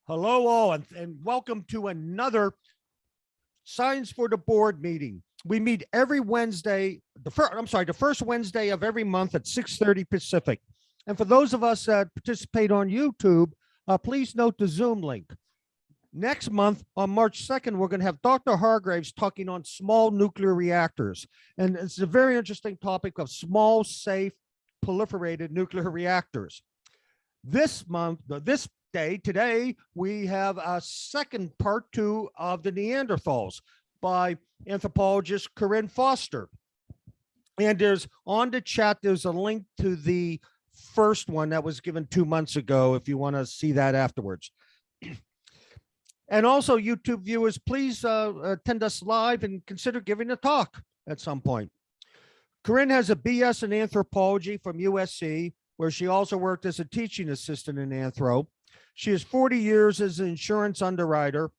Hello all, and welcome to another Science for the Board meeting. We meet every Wednesday, the first Wednesday of every month at 6:30 Pacific. And for those of us that participate on YouTube, please note the Zoom link. Next month, on March 2nd, we're going to have Dr. Hargraves talking on small nuclear reactors. And it's a very interesting topic of small, safe, proliferated nuclear reactors. This month, today, we have a second part 2 of the Neanderthals by anthropologist Corrine Foster. And there's on the chat, there's a link to the first one that was given 2 months ago, if you want to see that afterwards. And also, YouTube viewers, please attend us live and consider giving a talk at some point. Corrine has a BS in anthropology from USC, where she also worked as a teaching assistant in anthro. She has 40 years as an insurance underwriter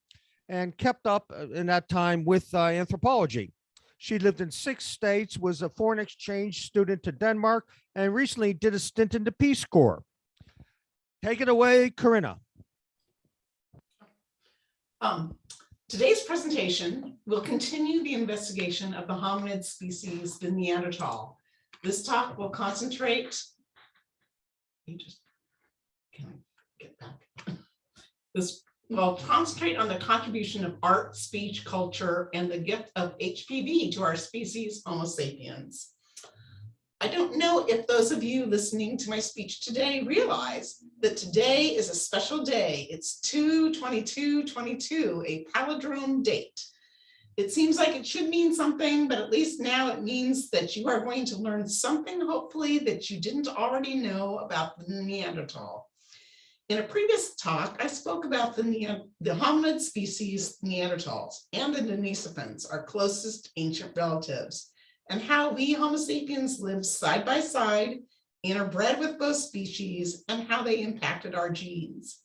and kept up in that time with anthropology. She lived in 6 states, was a foreign exchange student to Denmark, and recently did a stint in the Peace Corps. Take it away, Corinna. Today's presentation will continue the investigation of the hominid species, the Neanderthal. This talk will concentrate. Can I get back? This will concentrate on the contribution of art, speech, culture, and the gift of HPV to our species, Homo sapiens. I don't know if those of you listening to my speech today realize that today is a special day. It's 2/22/22, a palindrome date. It seems like it should mean something, but at least now it means that you are going to learn something, hopefully, that you didn't already know about the Neanderthal. In a previous talk, I spoke about the hominid species Neanderthals and the Denisovans, our closest ancient relatives, and how we Homo sapiens lived side by side, interbred with both species, and how they impacted our genes.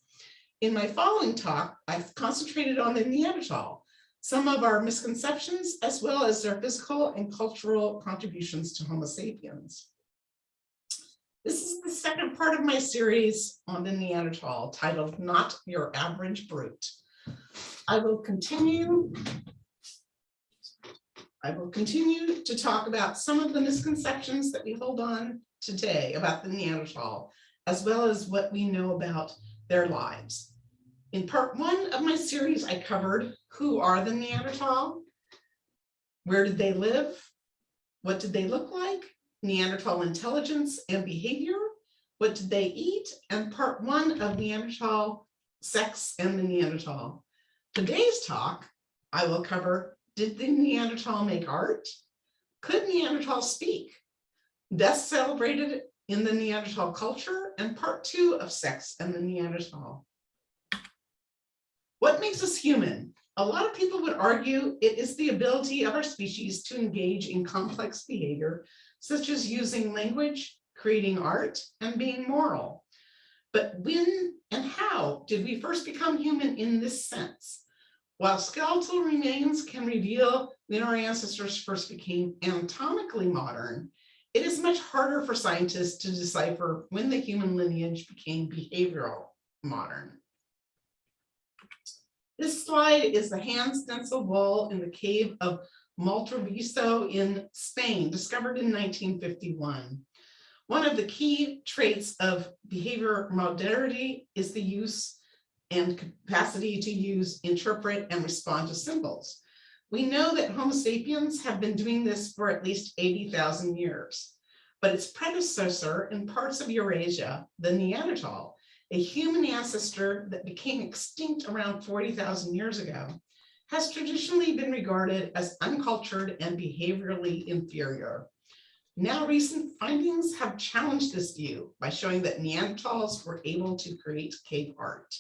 In my following talk, I've concentrated on the Neanderthal, some of our misconceptions, as well as their physical and cultural contributions to Homo sapiens. This is the second part of my series on the Neanderthal, titled Not Your Average Brute. I will continue to talk about some of the misconceptions that we hold on today about the Neanderthal, as well as what we know about their lives. In part 1 of my series, I covered who are the Neanderthal, where did they live, what did they look like, Neanderthal intelligence and behavior, what did they eat, and part 1 of Neanderthal sex and the Neanderthal. Today's talk, I will cover, did the Neanderthal make art? Could Neanderthal speak? Best celebrated in the Neanderthal culture, and part 2 of sex and the Neanderthal. What makes us human? A lot of people would argue it is the ability of our species to engage in complex behavior, such as using language, creating art, and being moral. But when and how did we first become human in this sense? While skeletal remains can reveal when our ancestors first became anatomically modern, it is much harder for scientists to decipher when the human lineage became behavioral modern. This slide is the hand stencil wall in the cave of Maltroviso in Spain, discovered in 1951. One of the key traits of behavior modernity is the use and capacity to use, interpret, and respond to symbols. We know that Homo sapiens have been doing this for at least 80,000 years, but its predecessor in parts of Eurasia, the Neanderthal, a human ancestor that became extinct around 40,000 years ago, has traditionally been regarded as uncultured and behaviorally inferior. Now, recent findings have challenged this view by showing that Neanderthals were able to create cave art.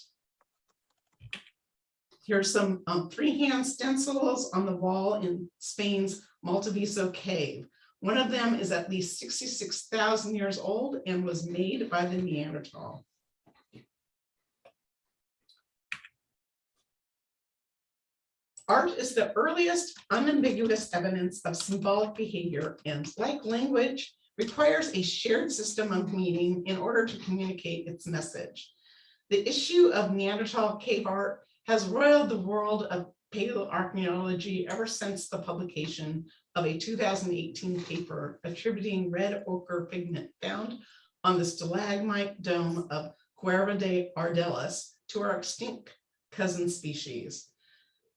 Here's some freehand stencils on the wall in Spain's Maltroviso cave. One of them is at least 66,000 years old and was made by the Neanderthal. Art is the earliest unambiguous evidence of symbolic behavior, and like language, requires a shared system of meaning in order to communicate its message. The issue of Neanderthal cave art has roiled the world of paleoarchaeology ever since the publication of a 2018 paper attributing red ochre pigment found on the stalagmite dome of Cueva de Ardelas to our extinct cousin species.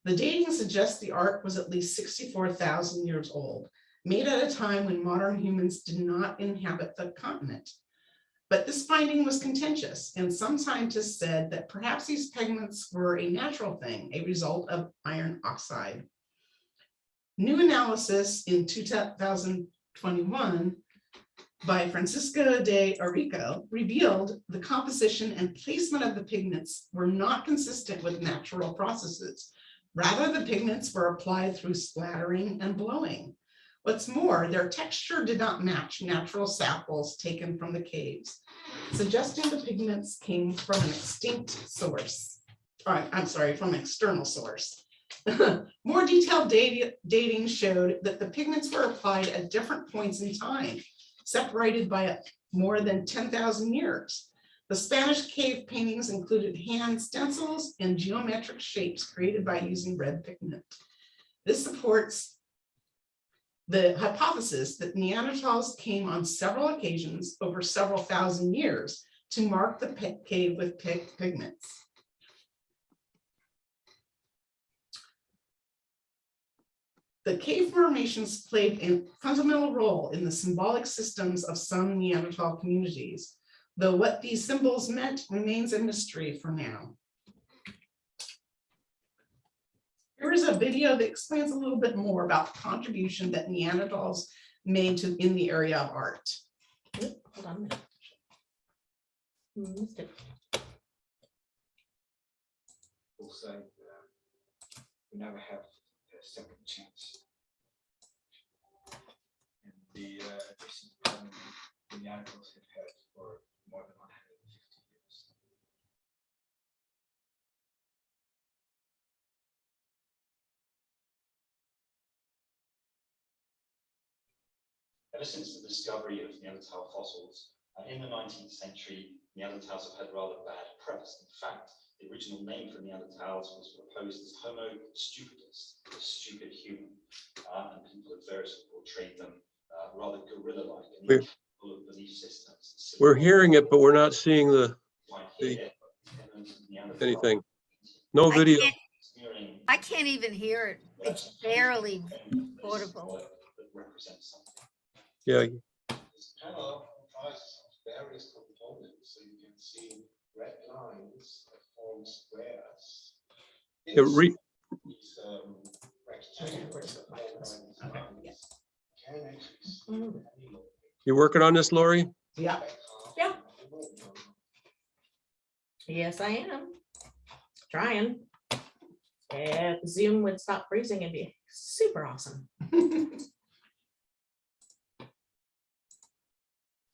The dating suggests the art was at least 64,000 years old, made at a time when modern humans did not inhabit the continent. But this finding was contentious, and some scientists said that perhaps these pigments were a natural thing, a result of iron oxide. New analysis in 2021 by Francisco de Arico revealed the composition and placement of the pigments were not consistent with natural processes. Rather, the pigments were applied through splattering and blowing. What's more, their texture did not match natural samples taken from the caves, suggesting the pigments came from an extinct source. I'm sorry, from an external source. More detailed dating showed that the pigments were applied at different points in time, separated by more than 10,000 years. The Spanish cave paintings included hand stencils and geometric shapes created by using red pigment. This supports the hypothesis that Neanderthals came on several occasions over several thousand years to mark the cave with pigments. The cave formations played a fundamental role in the symbolic systems of some Neanderthal communities, though what these symbols meant remains a mystery for now. Here is a video that explains a little bit more about the contribution that Neanderthals made in the area of art. Hold on a minute. Missed it. Will say we never have a second chance. And the recent problem the Neanderthals have had for more than 150 years. Ever since the discovery of Neanderthal fossils, in the 19th century, Neanderthals have had rather bad press. In fact, the original name for Neanderthals was proposed as Homo Stupidus, the stupid human, and people at various portrayed them rather gorilla-like and full of belief systems. We're hearing it, but we're not seeing anything. No video. I can't even hear it. It's barely audible. Yeah, This panel comprises of various components, so you can see red lines that form squares. These rectangles that form lines can actually see any you working on this, Lori? Yeah. Yeah. Yes, I am. Trying. If Zoom would stop freezing, it'd be super awesome.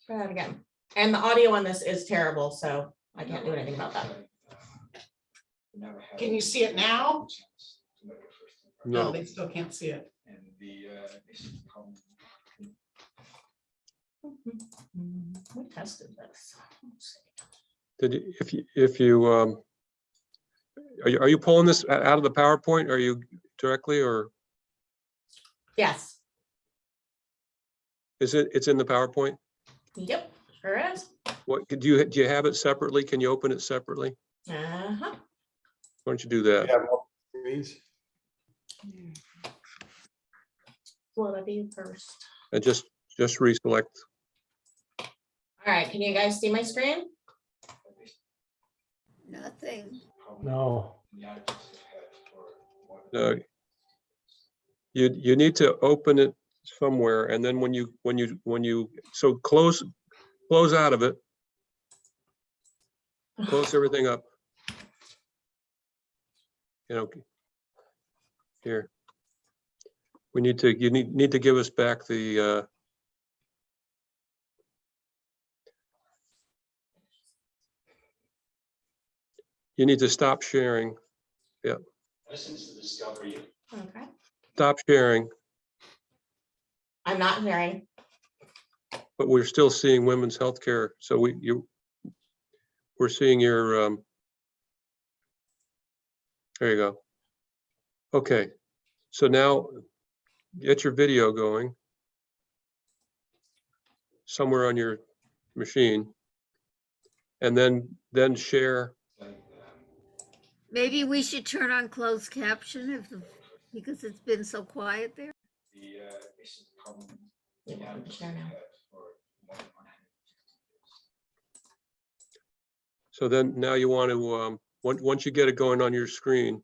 Try that again. And the audio on this is terrible, so I can't do anything about that. Can you see it now? No, No. they still can't see it. And this is common. We tested this. Let's see. Did you, if you are you pulling this out of the PowerPoint? Are you directly, or Yes. is it's in the PowerPoint? Yep, sure is. What do you have it separately? Can you open it separately? Uh-huh. Why don't you do that? What I do first. And just reselect. All right, can you guys see my screen? Nothing. No. You need to open it somewhere, and then when you so close out of it, close everything up. You know, here. You need to give us back the you need to stop sharing. Yeah. Ever since the discovery of Okay. Stop sharing, I'm not hearing. but we're still seeing women's health care. So we're seeing your There you go. Okay, so now get your video going somewhere on your machine, and then share. Maybe we should turn on closed caption because it's been so quiet there. You want to share now? So then now you want to, once you get it going on your screen,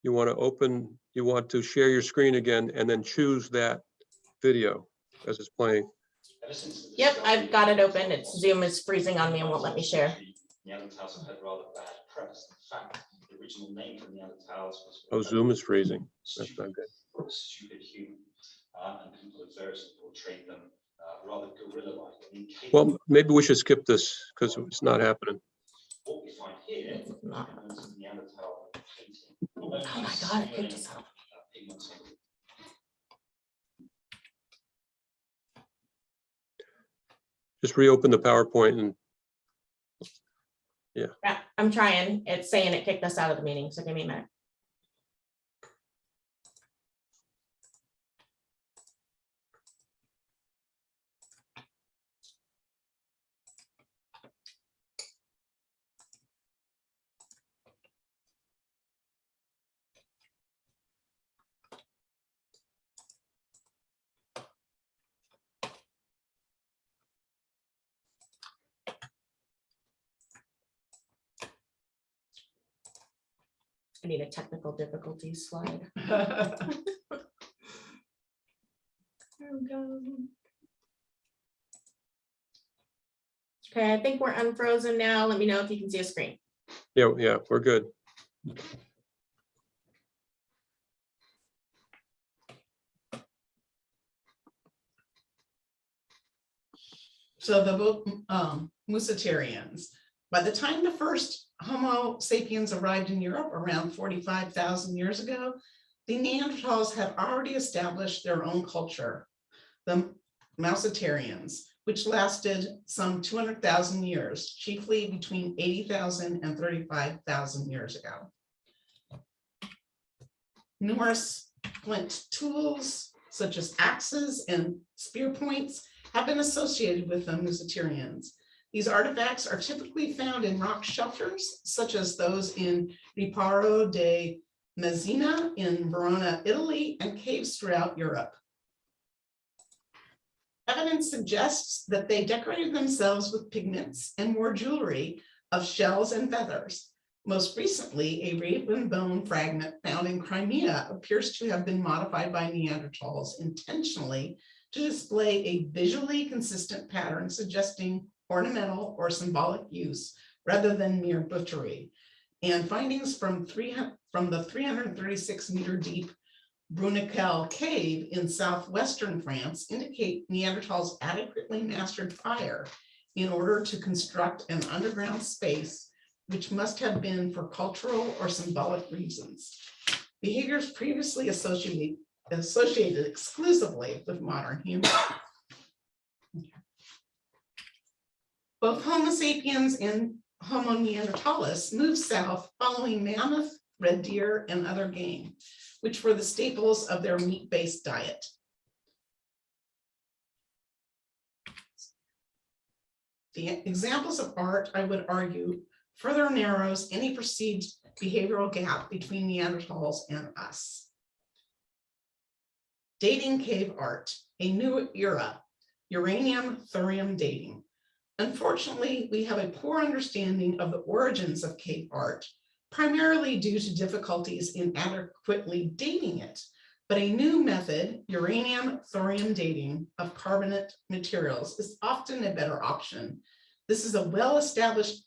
you want to share your screen again and then choose that video as it's playing. Yep, I've got it open. It's Zoom is freezing on me and won't let me share. Neanderthals have had rather bad press. In fact, the original name for Neanderthals was. Oh, Zoom is freezing. That's not good. Stupid human, and people have variously portrayed them rather gorilla-like. Well, maybe we should skip this because it's not happening. What we find here is Neanderthal painting. Oh my God, it picked us up. Just reopen the PowerPoint and Yeah, I'm trying. It's saying it kicked us out of the meeting, so give me a minute. I need a technical difficulties slide. Oh, God. Okay, I think we're unfrozen now. Let me know if you can see a screen. yeah, we're good. So the Musatarians, by the time the first Homo sapiens arrived in Europe around 45,000 years ago, the Neanderthals had already established their own culture, the Musatarians, which lasted some 200,000 years, chiefly between 80,000 and 35,000 years ago. Numerous flint tools, such as axes and spear points, have been associated with the Musatarians. These artifacts are typically found in rock shelters, such as those in Riparo de Messina in Verona, Italy, and caves throughout Europe. Evidence suggests that they decorated themselves with pigments and wore jewelry of shells and feathers. Most recently, a raven bone fragment found in Crimea appears to have been modified by Neanderthals intentionally to display a visually consistent pattern suggesting ornamental or symbolic use rather than mere butchery. And findings from the 336 meter deep Bruniquel cave in southwestern France indicate Neanderthals adequately mastered fire in order to construct an underground space, which must have been for cultural or symbolic reasons. Behaviors previously associated exclusively with modern humans. Both Homo sapiens and Homo neanderthalis moved south following mammoth, red deer, and other game, which were the staples of their meat-based diet. The examples of art, I would argue, further narrows any perceived behavioral gap between Neanderthals and us. Dating cave art, a new era, uranium thorium dating. Unfortunately, we have a poor understanding of the origins of cave art, primarily due to difficulties in adequately dating it. But a new method, uranium thorium dating of carbonate materials, is often a better option. This is a well-established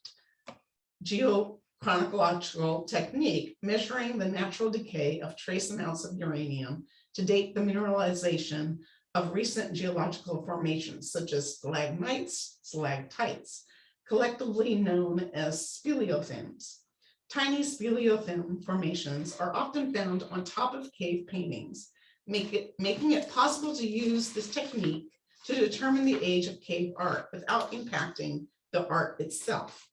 geochronological technique measuring the natural decay of trace amounts of uranium to date the mineralization of recent geological formations, such as stalagmites, stalactites, collectively known as speleothems. Tiny speleothem formations are often found on top of cave paintings, making it possible to use this technique to determine the age of cave art without impacting the art itself.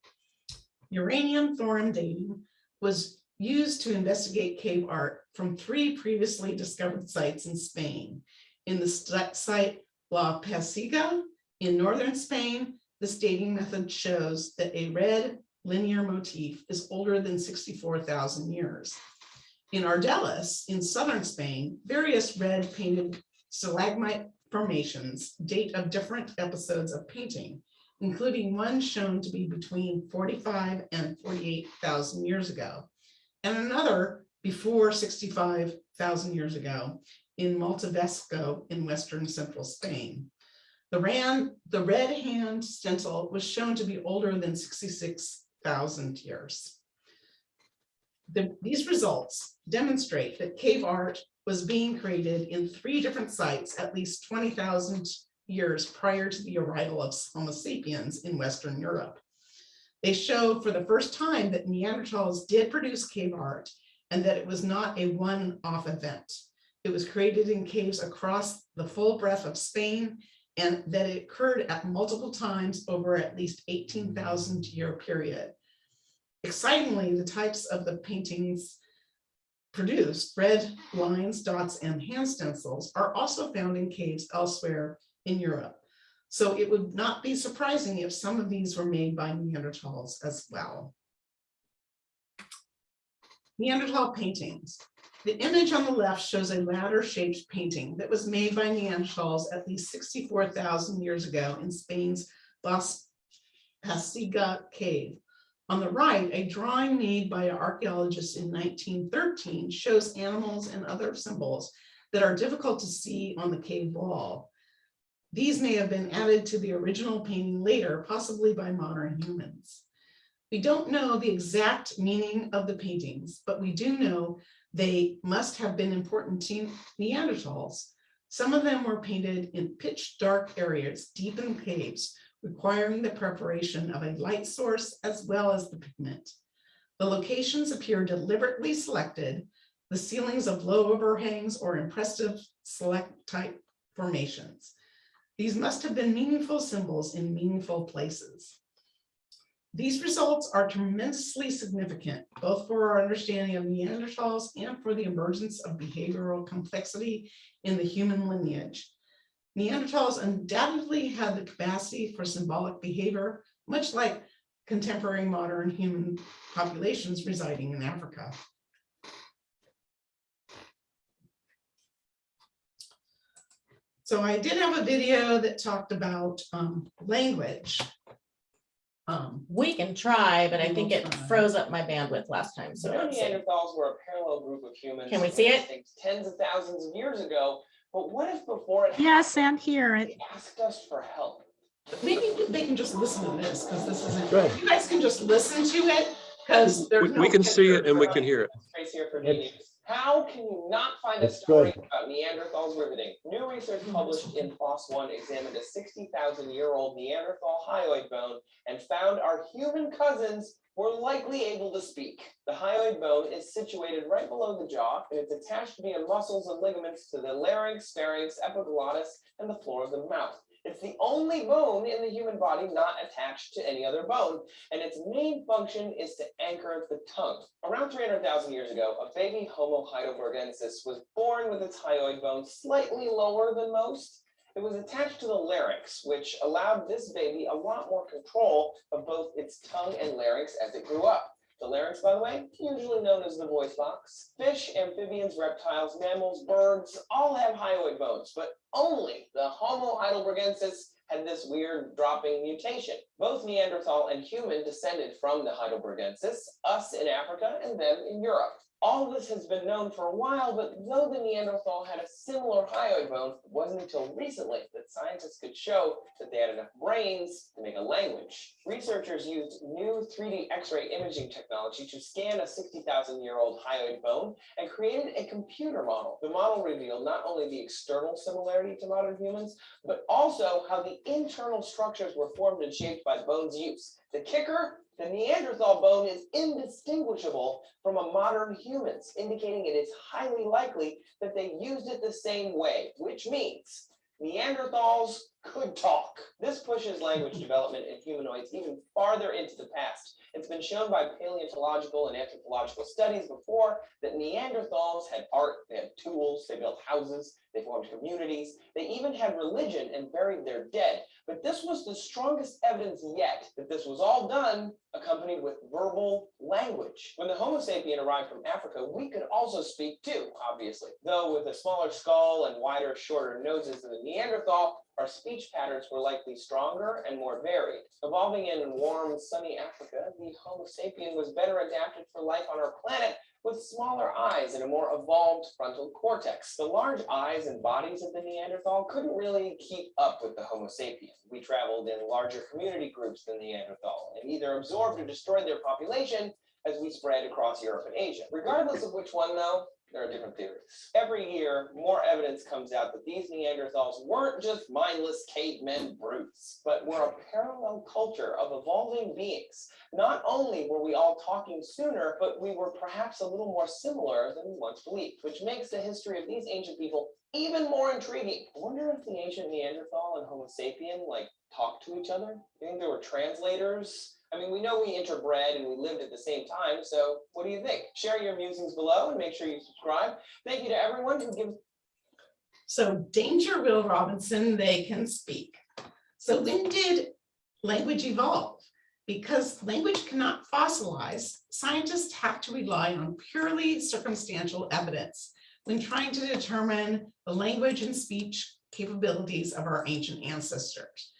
Uranium thorium dating was used to investigate cave art from 3 previously discovered sites in Spain. In the site La Pasiga in northern Spain, the dating method shows that a red linear motif is older than 64,000 years. In Ardelis, in southern Spain, various red painted stalagmite formations date of different episodes of painting, including one shown to be between 45 and 48,000 years ago, and another before 65,000 years ago in Montevesco in western central Spain. The red hand stencil was shown to be older than 66,000 years. These results demonstrate that cave art was being created in 3 different sites at least 20,000 years prior to the arrival of Homo sapiens in Western Europe. They show for the first time that Neanderthals did produce cave art and that it was not a one-off event. It was created in caves across the full breadth of Spain, and that it occurred at multiple times over at least 18,000 year period. Excitingly, the types of the paintings produced, red lines, dots, and hand stencils, are also found in caves elsewhere in Europe. So it would not be surprising if some of these were made by Neanderthals as well. Neanderthal paintings. The image on the left shows a ladder-shaped painting that was made by Neanderthals at least 64,000 years ago in Spain's Las Pasiga cave. On the right, a drawing made by archaeologists in 1913 shows animals and other symbols that are difficult to see on the cave wall. These may have been added to the original painting later, possibly by modern humans. We don't know the exact meaning of the paintings, but we do know they must have been important to Neanderthals. Some of them were painted in pitch dark areas deep in caves, requiring the preparation of a light source as well as the pigment. The locations appear deliberately selected, the ceilings of low overhangs or impressive stalactite formations. These must have been meaningful symbols in meaningful places. These results are tremendously significant, both for our understanding of Neanderthals and for the emergence of behavioral complexity in the human lineage. Neanderthals undoubtedly had the capacity for symbolic behavior, much like contemporary modern human populations residing in Africa. So I did have a video that talked about language. We can try, but I We think will it try. froze up my bandwidth last time, so let's see. Neanderthals were a parallel group of humans. Can we see it? extinct Tens of thousands of years ago, but what if before it Yes, happened, and hear it. they asked us for help? They can just listen to this because this isn't, Go ahead. you guys can just listen to it because there's no We can see it picture. and we can hear it. Trace here for It's- DNews. How can you not find a It's story good. about Neanderthals riveting? New research published in PLOS One examined a 60,000-year-old Neanderthal hyoid bone and found our human cousins were likely able to speak. The hyoid bone is situated right below the jaw, and it's attached via muscles and ligaments to the larynx, pharynx, epiglottis, and the floor of the mouth. It's the only bone in the human body not attached to any other bone, and its main function is to anchor the tongue. Around 300,000 years ago, a baby Homo heidelbergensis was born with its hyoid bone slightly lower than most. It was attached to the larynx, which allowed this baby a lot more control of both its tongue and larynx as it grew up. The larynx, by the way, usually known as the voice box. Fish, amphibians, reptiles, mammals, birds all have hyoid bones, but only the Homo heidelbergensis had this weird dropping mutation. Both Neanderthal and human descended from the heidelbergensis, us in Africa and them in Europe. All this has been known for a while, but though the Neanderthal had a similar hyoid bone, it wasn't until recently that scientists could show that they had enough brains to make a language. Researchers used new 3D X-ray imaging technology to scan a 60,000-year-old hyoid bone and created a computer model. The model revealed not only the external similarity to modern humans, but also how the internal structures were formed and shaped by the bone's use. The kicker? The Neanderthal bone is indistinguishable from a modern human's, indicating it is highly likely that they used it the same way, which means Neanderthals could talk. This pushes language development in humanoids even farther into the past. It's been shown by paleontological and anthropological studies before that Neanderthals had art, they had tools, they built houses, they formed communities, they even had religion and buried their dead. But this was the strongest evidence yet that this was all done accompanied with verbal language. When the Homo sapien arrived from Africa, we could also speak too, obviously. Though with a smaller skull and wider, shorter noses than the Neanderthal, our speech patterns were likely stronger and more varied. Evolving in warm, sunny Africa, the Homo sapien was better adapted for life on our planet with smaller eyes and a more evolved frontal cortex. The large eyes and bodies of the Neanderthal couldn't really keep up with the Homo sapien. We traveled in larger community groups than Neanderthal and either absorbed or destroyed their population as we spread across Europe and Asia. Regardless of which one though, there are different theories. Every year, more evidence comes out that these Neanderthals weren't just mindless cavemen brutes, but were a parallel culture of evolving beings. Not only were we all talking sooner, but we were perhaps a little more similar than we once believed, which makes the history of these ancient people even more intriguing. I wonder if the ancient Neanderthal and Homo sapien talked to each other? You think there were translators? I mean, we know we interbred and we lived at the same time, so what do you think? Share your musings below and make sure you subscribe. Thank you to everyone who gives. So Danger Will Robinson, they can speak. So when did language evolve? Because language cannot fossilize, scientists have to rely on purely circumstantial evidence when trying to determine the language and speech capabilities of our ancient ancestors.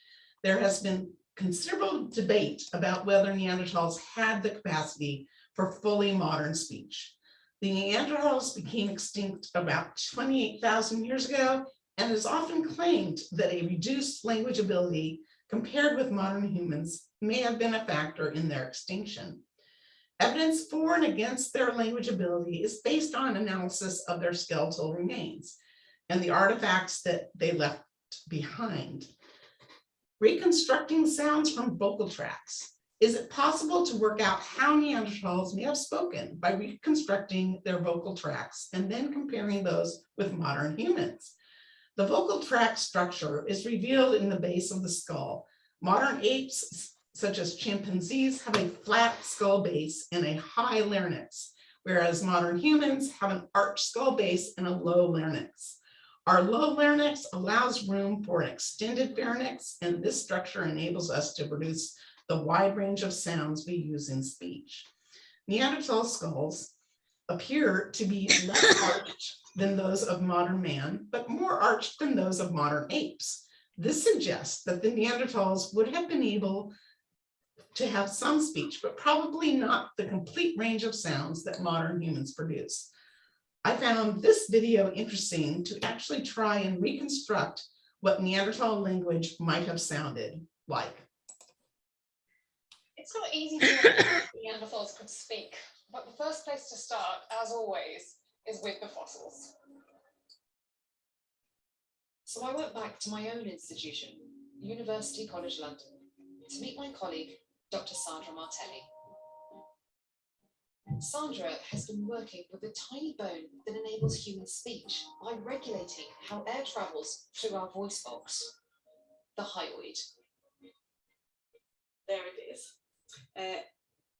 There has been considerable debate about whether Neanderthals had the capacity for fully modern speech. The Neanderthals became extinct about 28,000 years ago, and it is often claimed that a reduced language ability compared with modern humans may have been a factor in their extinction. Evidence for and against their language ability is based on analysis of their skeletal remains and the artifacts that they left behind. Reconstructing sounds from vocal tracts. Is it possible to work out how Neanderthals may have spoken by reconstructing their vocal tracts and then comparing those with modern humans? The vocal tract structure is revealed in the base of the skull. Modern apes, such as chimpanzees, have a flat skull base and a high larynx, whereas modern humans have an arched skull base and a low larynx. Our low larynx allows room for an extended pharynx, and this structure enables us to produce the wide range of sounds we use in speech. Neanderthal skulls appear to be less arched than those of modern man, but more arched than those of modern apes. This suggests that the Neanderthals would have been able to have some speech, but probably not the complete range of sounds that modern humans produce. I found this video interesting to actually try and reconstruct what Neanderthal language might have sounded like. It's not easy to know if Neanderthals could speak, but the first place to start, as always, is with the fossils. So I went back to my own institution, University College London, to meet my colleague, Dr. Sandra Martelli. Sandra has been working with a tiny bone that enables human speech by regulating how air travels through our voice box, the hyoid. There it is.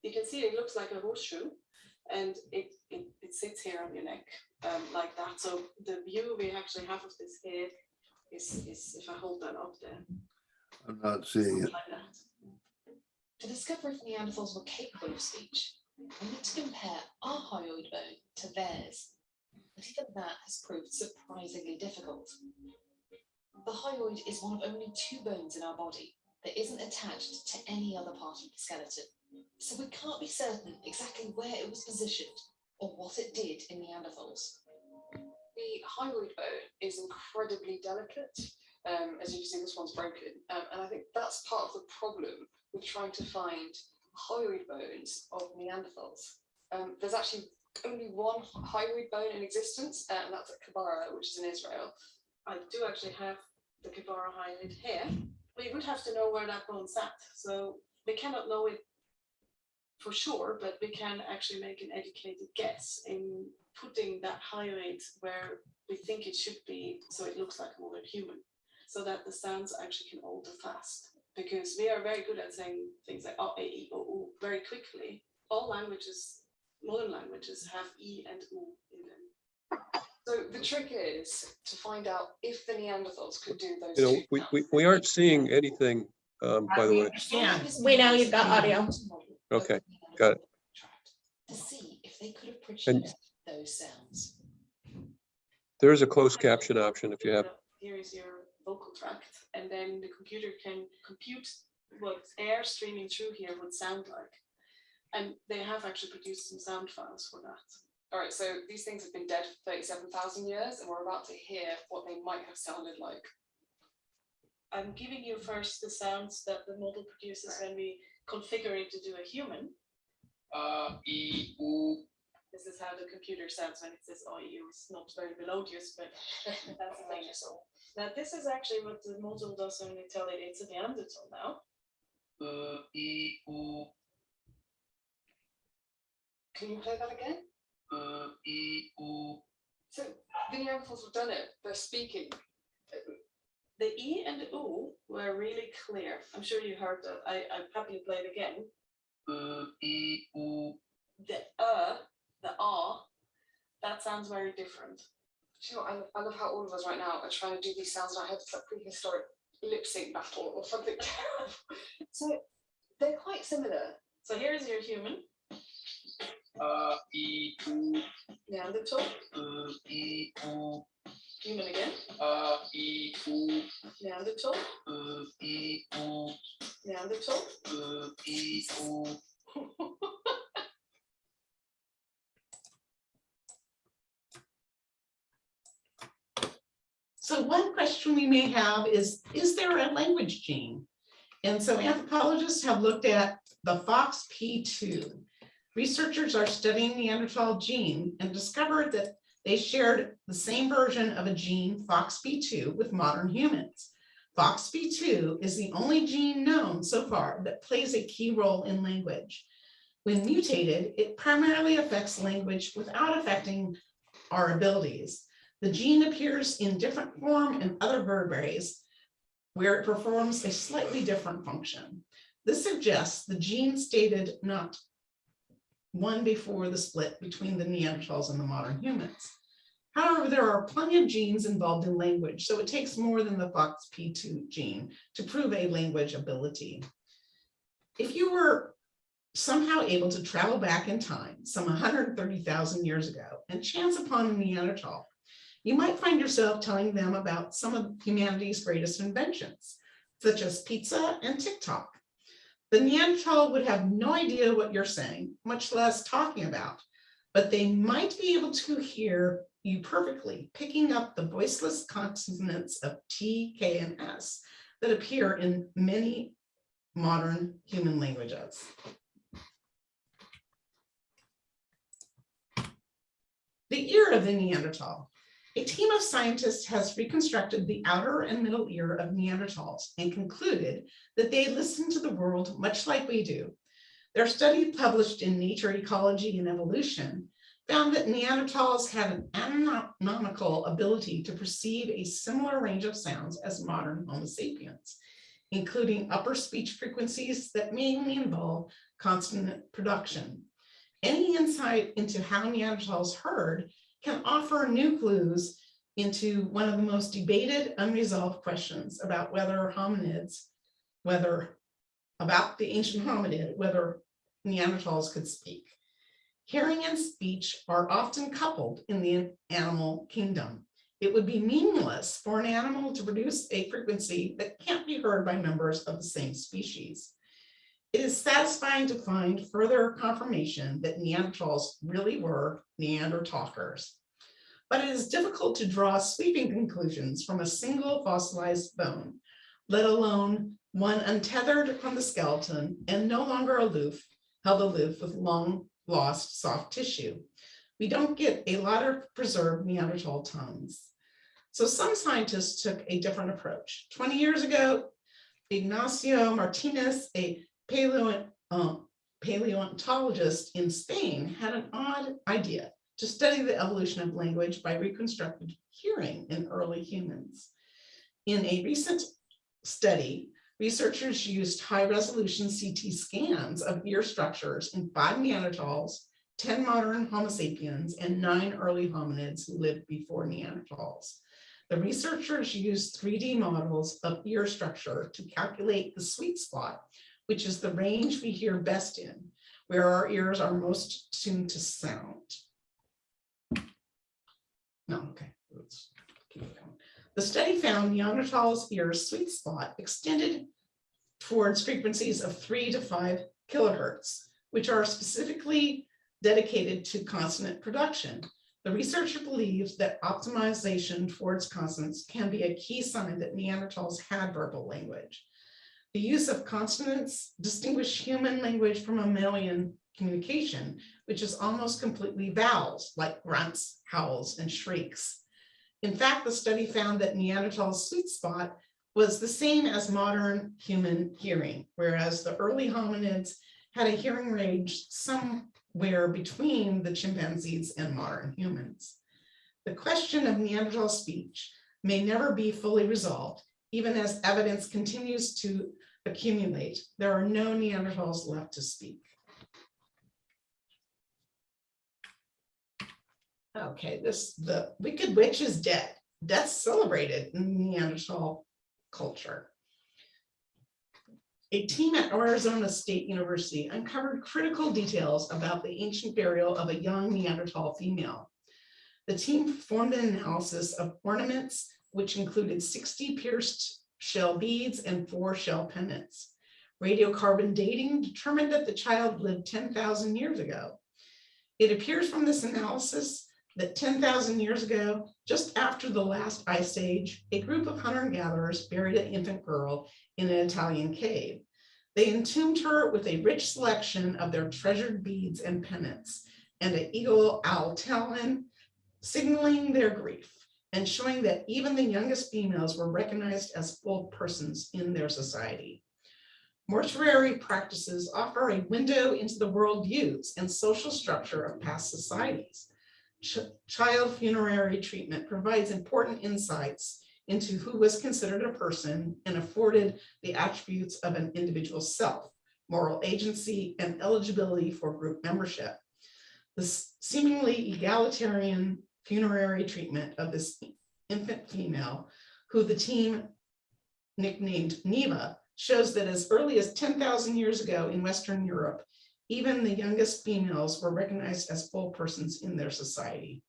You can see it looks like a horseshoe, and it sits here on your neck like that. So the view we actually have of this head is if I hold that up there. I'm not seeing it. Like that. To discover if Neanderthals were capable of speech, we need to compare our hyoid bone to theirs, but even that has proved surprisingly difficult. The hyoid is one of only 2 bones in our body that isn't attached to any other part of the skeleton, so we can't be certain exactly where it was positioned or what it did in Neanderthals. The hyoid bone is incredibly delicate. As you can see, this one's broken, and I think that's part of the problem with trying to find hyoid bones of Neanderthals. There's actually only one hyoid bone in existence, and that's at Kibara, which is in Israel. I do actually have the Kibara hyoid here. We would have to know where that bone sat, so we cannot know it for sure, but we can actually make an educated guess in putting that hyoid where we think it should be, so it looks like a modern human. so that the sounds actually can alter fast. Because we are very good at saying things like a, e, o, u very quickly. All languages, modern languages, have e and u in them. So the trick is to find out if the Neanderthals could do those You know, two sounds. we aren't seeing anything, by the way. Understand. We know you've got audio. Okay, got it. To see if they could have And produced those sounds. there is a closed caption option if you have. Here is your vocal tract, and then the computer can compute what air streaming through here would sound like. And they have actually produced some sound files for that. All right, so these things have been dead for 37,000 years, and we're about to hear what they might have sounded like. I'm giving you first the sounds that the model produces when we configure it to do a human. E, U. This is how the computer sounds when it says "eu." It's not very melodious, but that's the thing. Now, this is actually what the model does when we tell it it's a Neanderthal now. E, U. Can you play that again? E, U. So the Neanderthals have done it. They're speaking. The E and the U were really clear. I'm sure you heard that. I'm happy to play it again. E, U. The the R, that sounds very different. Do you know, I love how all of us right now are trying to do these sounds in our heads. It's like prehistoric lip sync battle or something. So they're quite similar. So here's your human. E, U. Neanderthal. E, U. Human again. E, U. Neanderthal. E, U. Neanderthal. E, U. So one question we may have is there a language gene? And so anthropologists have looked at the FOXP2. Researchers are studying Neanderthal gene and discovered that they shared the same version of a gene, FOXP2, with modern humans. FOXP2 is the only gene known so far that plays a key role in language. When mutated, it primarily affects language without affecting our abilities. The gene appears in different form in other vertebrates where it performs a slightly different function. This suggests the gene stated not one before the split between the Neanderthals and the modern humans. However, there are plenty of genes involved in language, so it takes more than the FOXP2 gene to prove a language ability. If you were somehow able to travel back in time, some 130,000 years ago, and chance upon a Neanderthal, you might find yourself telling them about some of humanity's greatest inventions, such as pizza and TikTok. The Neanderthal would have no idea what you're saying, much less talking about, but they might be able to hear you perfectly, picking up the voiceless consonants of T, K, and S that appear in many modern human languages. The ear of the Neanderthal. A team of scientists has reconstructed the outer and middle ear of Neanderthals and concluded that they listen to the world much like we do. Their study, published in Nature, Ecology, and Evolution, found that Neanderthals had an anatomical ability to perceive a similar range of sounds as modern Homo sapiens, including upper speech frequencies that mainly involve consonant production. Any insight into how Neanderthals heard can offer new clues into one of the most debated, unresolved questions about whether about the ancient hominid, whether Neanderthals could speak. Hearing and speech are often coupled in the animal kingdom. It would be meaningless for an animal to produce a frequency that can't be heard by members of the same species. It is satisfying to find further confirmation that Neanderthals really were Neandertalkers. But it is difficult to draw sweeping conclusions from a single fossilized bone, let alone one untethered from the skeleton and no longer held aloof with long lost soft tissue. We don't get a lot of preserved Neanderthal tones. So some scientists took a different approach. 20 years ago, Ignacio Martinez, a paleontologist in Spain, had an odd idea to study the evolution of language by reconstructed hearing in early humans. In a recent study, researchers used high-resolution CT scans of ear structures in 5 Neanderthals, 10 modern Homo sapiens, and 9 early hominids who lived before Neanderthals. The researchers used 3D models of ear structure to calculate the sweet spot, which is the range we hear best in, where our ears are most tuned to sound. No, okay, let's keep going. The study found Neanderthals' ears sweet spot extended towards frequencies of 3 to 5 kilohertz, which are specifically dedicated to consonant production. The researcher believes that optimization towards consonants can be a key sign that Neanderthals had verbal language. The use of consonants distinguished human language from mammalian communication, which is almost completely vowels, like grunts, howls, and shrieks. In fact, the study found that Neanderthals' sweet spot was the same as modern human hearing, whereas the early hominids had a hearing range somewhere between the chimpanzees and modern humans. The question of Neanderthal speech may never be fully resolved, even as evidence continues to accumulate. There are no Neanderthals left to speak. Okay, the Wicked Witch is dead. That's celebrated in Neanderthal culture. A team at Arizona State University uncovered critical details about the ancient burial of a young Neanderthal female. The team performed an analysis of ornaments, which included 60 pierced shell beads and 4 shell pendants. Radiocarbon dating determined that the child lived 10,000 years ago. It appears from this analysis that 10,000 years ago, just after the last ice age, a group of hunter-gatherers buried an infant girl in an Italian cave. They entombed her with a rich selection of their treasured beads and pendants, and an eagle owl talon, signaling their grief and showing that even the youngest females were recognized as full persons in their society. Mortuary practices offer a window into the worldviews and social structure of past societies. Child funerary treatment provides important insights into who was considered a person and afforded the attributes of an individual's self, moral agency, and eligibility for group membership. The seemingly egalitarian funerary treatment of this infant female, who the team nicknamed Neva, shows that as early as 10,000 years ago in Western Europe, even the youngest females were recognized as full persons in their society.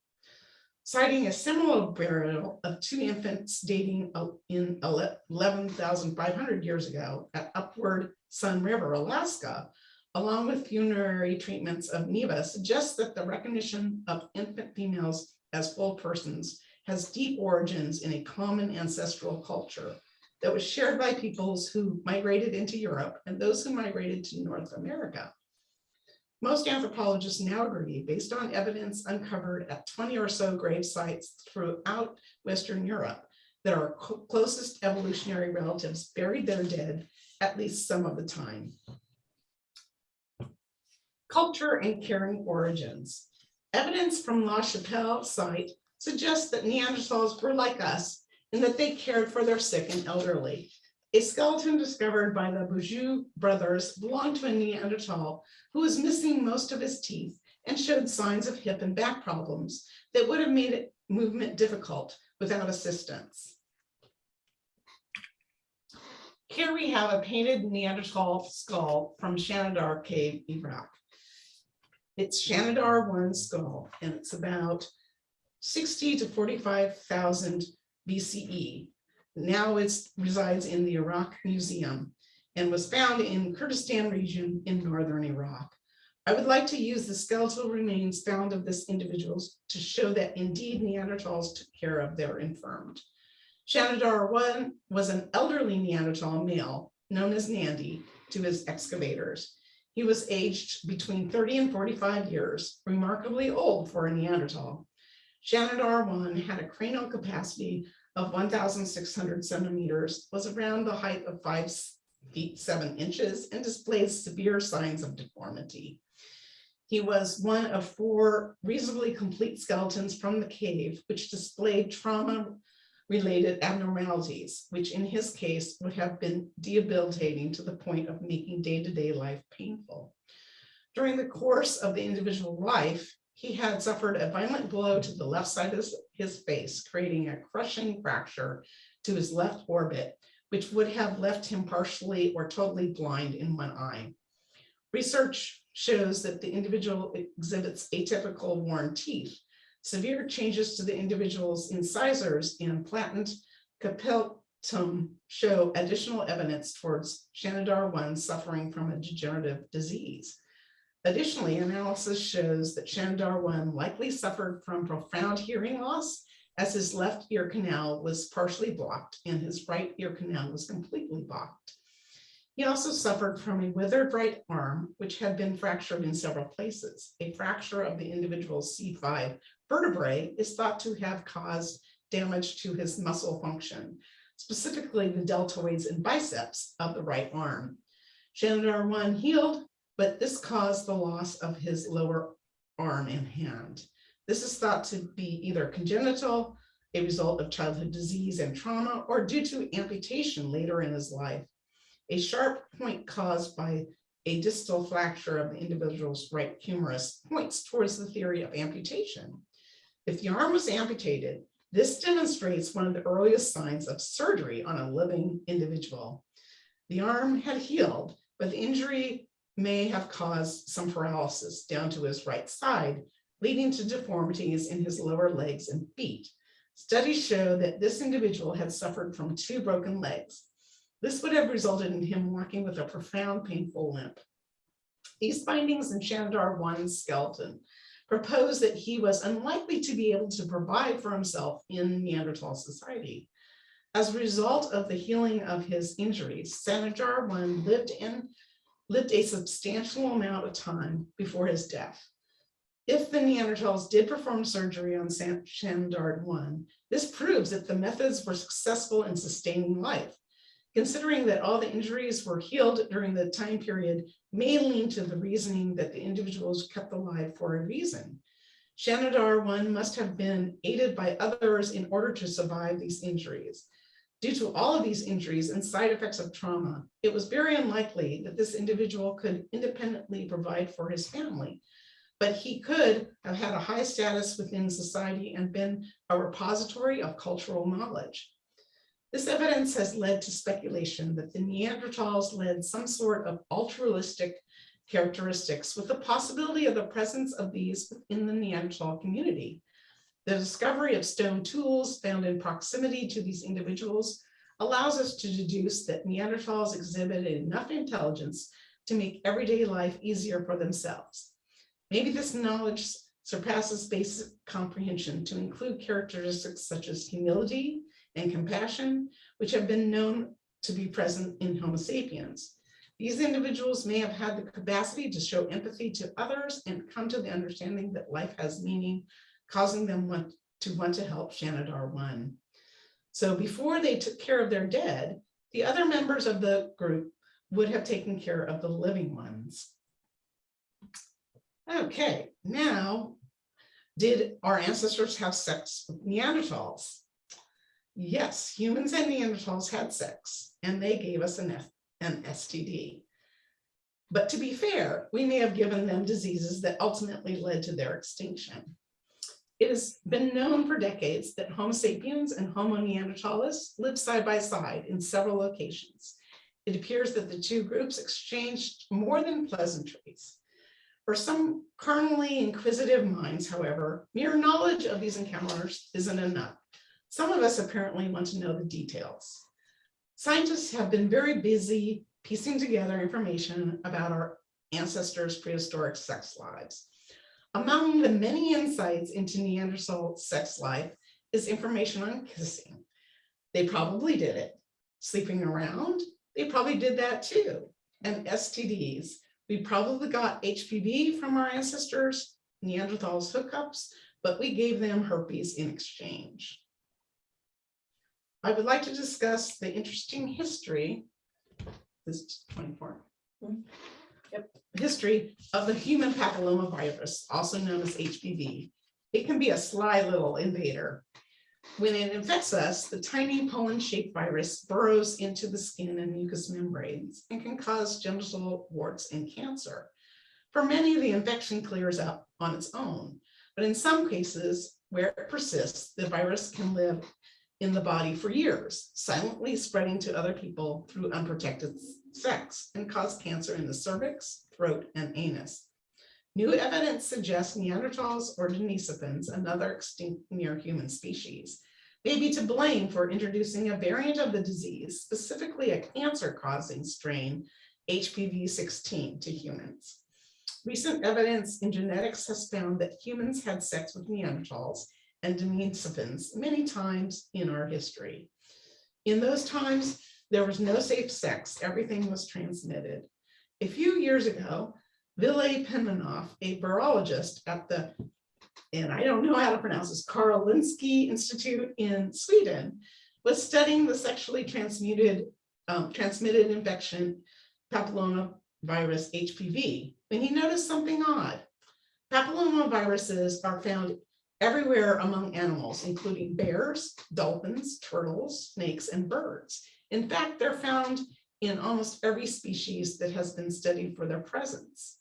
Citing a similar burial of 2 infants dating in 11,500 years ago at Upward Sun River, Alaska, along with funerary treatments of Neva, suggests that the recognition of infant females as full persons has deep origins in a common ancestral culture that was shared by peoples who migrated into Europe and those who migrated to North America. Most anthropologists now agree, based on evidence uncovered at 20 or so grave sites throughout Western Europe, that our closest evolutionary relatives buried their dead at least some of the time. Culture and caring origins. Evidence from La Chapelle site suggests that Neanderthals were like us in that they cared for their sick and elderly. A skeleton discovered by the Bourgeois brothers belonged to a Neanderthal who was missing most of his teeth and showed signs of hip and back problems that would have made movement difficult without assistance. Here we have a painted Neanderthal skull from Shanidar Cave, Iraq. It's Shanidar 1 skull, and it's about 60 to 45,000 BCE. Now it resides in the Iraq Museum and was found in Kurdistan region in northern Iraq. I would like to use the skeletal remains found of this individual to show that indeed Neanderthals took care of their infirmed. Shanidar 1 was an elderly Neanderthal male known as Nandi to his excavators. He was aged between 30 and 45 years, remarkably old for a Neanderthal. Shanidar 1 had a cranial capacity of 1,600 centimeters, was around the height of 5 feet 7 inches, and displays severe signs of deformity. He was one of 4 reasonably complete skeletons from the cave, which displayed trauma related abnormalities, which in his case would have been debilitating to the point of making day-to-day life painful. During the course of the individual life, he had suffered a violent blow to the left side of his face, creating a crushing fracture to his left orbit, which would have left him partially or totally blind in one eye. Research shows that the individual exhibits atypical worn teeth. Severe changes to the individual's incisors and flattened capellum show additional evidence towards Shanidar 1 suffering from a degenerative disease. Additionally, analysis shows that Shanidar 1 likely suffered from profound hearing loss, as his left ear canal was partially blocked and his right ear canal was completely blocked. He also suffered from a withered right arm, which had been fractured in several places. A fracture of the individual's C5 vertebrae is thought to have caused damage to his muscle function, specifically the deltoids and biceps of the right arm. Shanidar 1 healed, but this caused the loss of his lower arm and hand. This is thought to be either congenital, a result of childhood disease and trauma, or due to amputation later in his life. A sharp point caused by a distal fracture of the individual's right humerus points towards the theory of amputation. If the arm was amputated, this demonstrates one of the earliest signs of surgery on a living individual. The arm had healed, but the injury may have caused some paralysis down to his right side, leading to deformities in his lower legs and feet. Studies show that this individual had suffered from 2 broken legs. This would have resulted in him walking with a profound painful limp. These findings in Shanidar 1's skeleton propose that he was unlikely to be able to provide for himself in Neanderthal society. As a result of the healing of his injuries, Shanidar 1 lived a substantial amount of time before his death. If the Neanderthals did perform surgery on Shanidar 1, this proves that the methods were successful in sustaining life. Considering that all the injuries were healed during the time period may lean to the reasoning that the individuals kept alive for a reason. Shanidar 1 must have been aided by others in order to survive these injuries. Due to all of these injuries and side effects of trauma, it was very unlikely that this individual could independently provide for his family, but he could have had a high status within society and been a repository of cultural knowledge. This evidence has led to speculation that the Neanderthals led some sort of altruistic characteristics, with the possibility of the presence of these within the Neanderthal community. The discovery of stone tools found in proximity to these individuals allows us to deduce that Neanderthals exhibited enough intelligence to make everyday life easier for themselves. Maybe this knowledge surpasses basic comprehension to include characteristics such as humility and compassion, which have been known to be present in Homo sapiens. These individuals may have had the capacity to show empathy to others and come to the understanding that life has meaning, causing them to want to help Shanidar 1. So before they took care of their dead, the other members of the group would have taken care of the living ones. Okay, now, did our ancestors have sex with Neanderthals? Yes, humans and Neanderthals had sex, and they gave us an STD. But to be fair, we may have given them diseases that ultimately led to their extinction. It has been known for decades that Homo sapiens and Homo neanderthalis lived side by side in several locations. It appears that the 2 groups exchanged more than pleasantries. For some carnally inquisitive minds, however, mere knowledge of these encounters isn't enough. Some of us apparently want to know the details. Scientists have been very busy piecing together information about our ancestors' prehistoric sex lives. Among the many insights into Neanderthal sex life is information on kissing. They probably did it. Sleeping around, they probably did that too. And STDs, we probably got HPV from our ancestors, Neanderthals hookups, but we gave them herpes in exchange. I would like to discuss the interesting history, this is 24. Yep. History of the human papillomavirus, also known as HPV. It can be a sly little invader. When it infects us, the tiny pollen-shaped virus burrows into the skin and mucous membranes and can cause genital warts and cancer. For many, the infection clears up on its own, but in some cases where it persists, the virus can live in the body for years, silently spreading to other people through unprotected sex and cause cancer in the cervix, throat, and anus. New evidence suggests Neanderthals or Denisovans, another extinct near-human species, may be to blame for introducing a variant of the disease, specifically a cancer-causing strain, HPV-16, to humans. Recent evidence in genetics has found that humans had sex with Neanderthals and Denisovans many times in our history. In those times, there was no safe sex. Everything was transmitted. A few years ago, Ville Penmanoff, a virologist at the, and I don't know how to pronounce this, Karolinski Institute in Sweden, was studying the sexually transmitted infection, papillomavirus HPV, when he noticed something odd. Papillomaviruses are found everywhere among animals, including bears, dolphins, turtles, snakes, and birds. In fact, they're found in almost every species that has been studied for their presence.